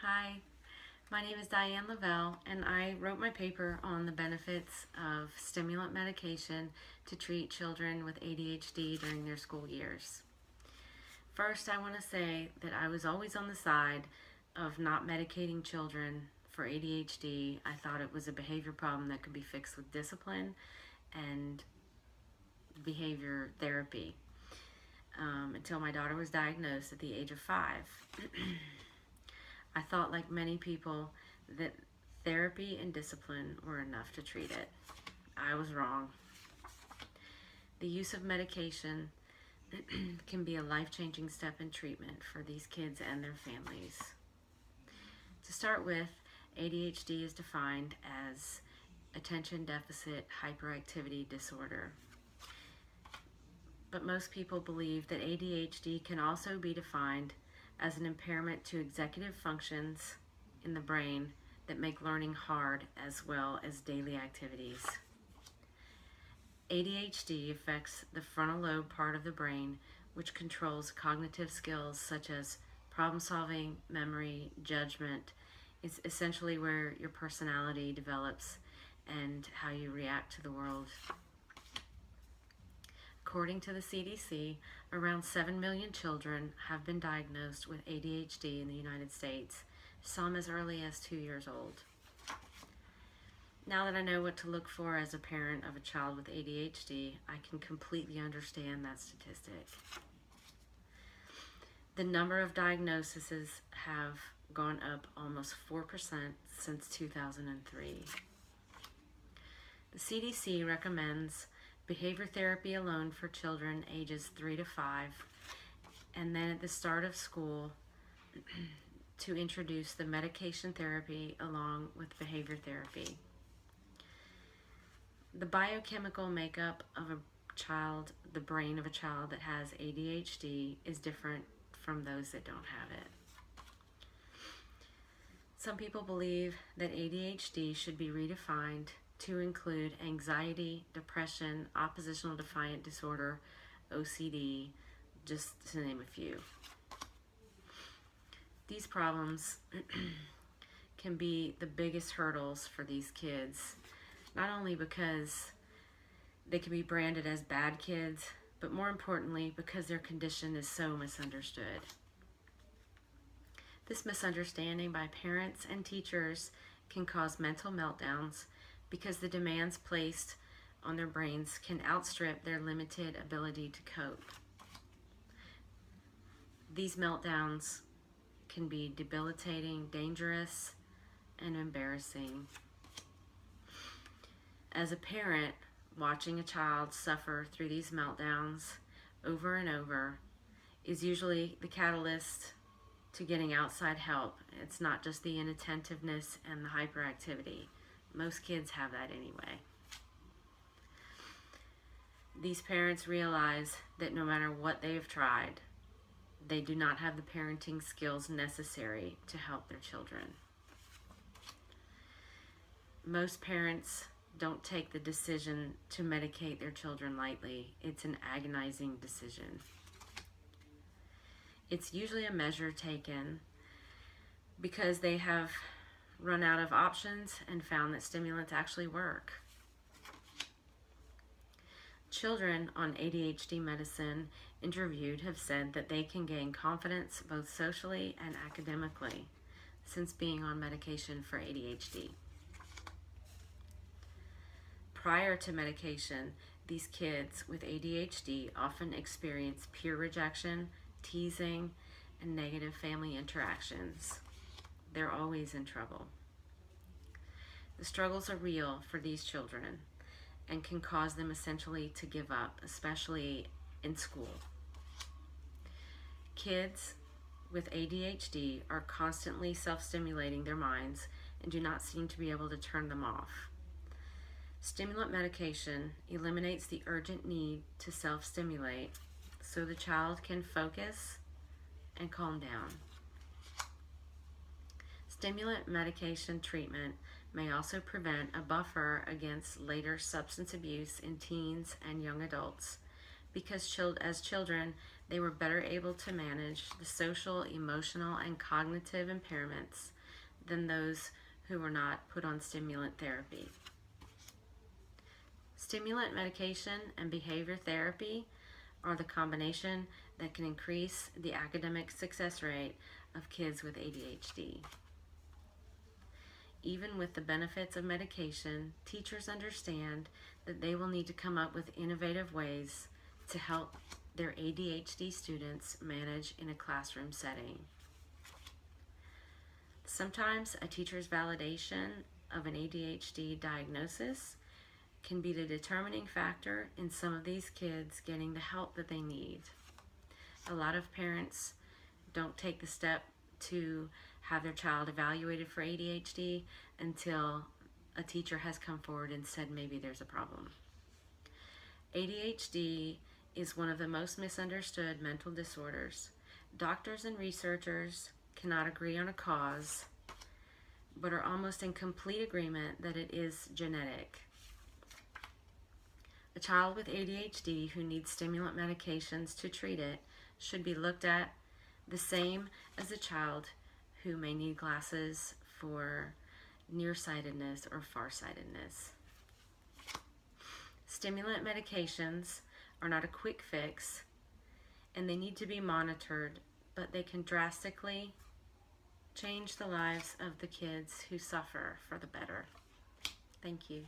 Hi, my name is DLeveille, and I wrote my paper on the benefits of stimulant medication to treat children with ADHD during their school years. First, I want to say that I was always on the side of not medicating children for ADHD. I thought it was a behavior problem that could be fixed with discipline and behavior therapy until my daughter was diagnosed at the age of 5. I thought, like many people, that therapy and discipline were enough to treat it. I was wrong. The use of medication can be a life-changing step in treatment for these kids and their families. To start with, ADHD is defined as attention deficit hyperactivity disorder. But most people believe that ADHD can also be defined as an impairment to executive functions in the brain that make learning hard as well as daily activities. ADHD affects the frontal lobe part of the brain, which controls cognitive skills such as problem solving, memory, judgment. It's essentially where your personality develops and how you react to the world. According to the CDC, around 7 million children have been diagnosed with ADHD in the United States, some as early as 2 years old. Now that I know what to look for as a parent of a child with ADHD, I can completely understand that statistic. The number of diagnoses have gone up almost 4% since 2003. The CDC recommends behavior therapy alone for children ages 3 to 5, and then at the start of school to introduce the medication therapy along with behavior therapy. The biochemical makeup of a child, the brain of a child that has ADHD, is different from those that don't have it. Some people believe that ADHD should be redefined to include anxiety, depression, oppositional defiant disorder, OCD, just to name a few. These problems can be the biggest hurdles for these kids, not only because they can be branded as bad kids, but more importantly because their condition is so misunderstood. This misunderstanding by parents and teachers can cause mental meltdowns because the demands placed on their brains can outstrip their limited ability to cope. These meltdowns can be debilitating, dangerous, and embarrassing. As a parent, watching a child suffer through these meltdowns over and over is usually the catalyst to getting outside help. It's not just the inattentiveness and the hyperactivity. Most kids have that anyway. These parents realize that no matter what they have tried, they do not have the parenting skills necessary to help their children. Most parents don't take the decision to medicate their children lightly. It's an agonizing decision. It's usually a measure taken because they have run out of options and found that stimulants actually work. Children on ADHD medicine interviewed have said that they can gain confidence both socially and academically since being on medication for ADHD. Prior to medication, these kids with ADHD often experience peer rejection, teasing, and negative family interactions. They're always in trouble. The struggles are real for these children and can cause them essentially to give up, especially in school. Kids with ADHD are constantly self-stimulating their minds and do not seem to be able to turn them off. Stimulant medication eliminates the urgent need to self-stimulate so the child can focus and calm down. Stimulant medication treatment may also prevent a buffer against later substance abuse in teens and young adults because as children, they were better able to manage the social, emotional, and cognitive impairments than those who were not put on stimulant therapy. Stimulant medication and behavior therapy are the combination that can increase the academic success rate of kids with ADHD. Even with the benefits of medication, teachers understand that they will need to come up with innovative ways to help their ADHD students manage in a classroom setting. Sometimes a teacher's validation of an ADHD diagnosis can be the determining factor in some of these kids getting the help that they need. A lot of parents don't take the step to have their child evaluated for ADHD until a teacher has come forward and said maybe there's a problem. ADHD is one of the most misunderstood mental disorders. Doctors and researchers cannot agree on a cause, but are almost in complete agreement that it is genetic. A child with ADHD who needs stimulant medications to treat it should be looked at the same as a child who may need glasses for nearsightedness or farsightedness. Stimulant medications are not a quick fix, and they need to be monitored, but they can drastically change the lives of the kids who suffer for the better. Thank you.